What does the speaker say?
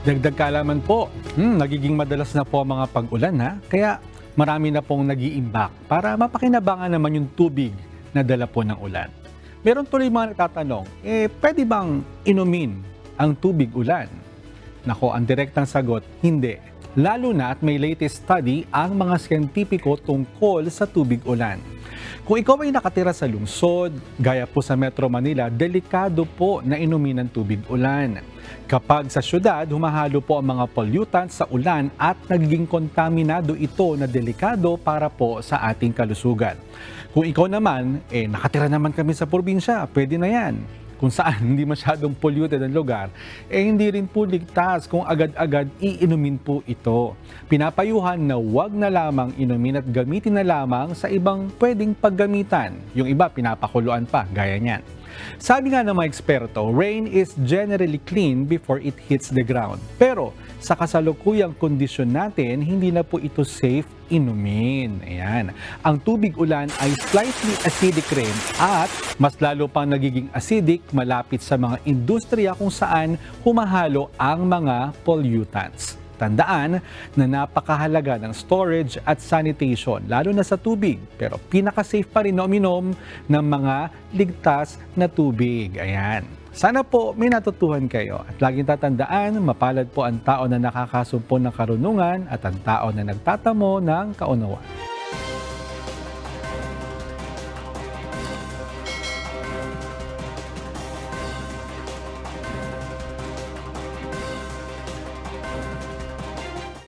Dagdag kaalaman po, nagiging madalas na po ang mga pag-ulan kaya marami na pong nag-iimbak para mapakinabangan naman yung tubig na dala po ng ulan. Meron tuloy mga nagtatanong, pwede bang inumin ang tubig ulan? Nako, ang direktang sagot, hindi. Lalo na at may latest study ang mga siyentipiko tungkol sa tubig ulan. Kung ikaw ay nakatira sa lungsod, gaya po sa Metro Manila, delikado po na inumin ang tubig ulan. Kapag sa syudad, humahalo po ang mga pollutants sa ulan at nagiging kontaminado ito na delikado para po sa ating kalusugan. Kung ikaw naman, nakatira naman kami sa probinsya, pwede na yan. Kung saan hindi masyadong polluted ang lugar, hindi rin po ligtas kung agad-agad iinumin po ito. Pinapayuhan na wag na lamang inumin at gamitin na lamang sa ibang pwedeng paggamitan. Yung iba, pinapakuluan pa, gaya niyan. Sabi nga ng mga eksperto, rain is generally clean before it hits the ground. Pero sa kasalukuyang kondisyon natin, hindi na po ito safe inumin. Ayan. Ang tubig ulan ay slightly acidic rin at mas lalo pang nagiging acidic malapit sa mga industriya kung saan humahalo ang mga pollutants. Tandaan na napakahalaga ng storage at sanitation, lalo na sa tubig. Pero pinaka-safe pa rin na uminom ng mga ligtas na tubig. Ayan. Sana po may natutuhan kayo at laging tatandaan, mapalad po ang tao na nakakasumpo ng karunungan at ang tao na nagtatamo ng kaunawaan.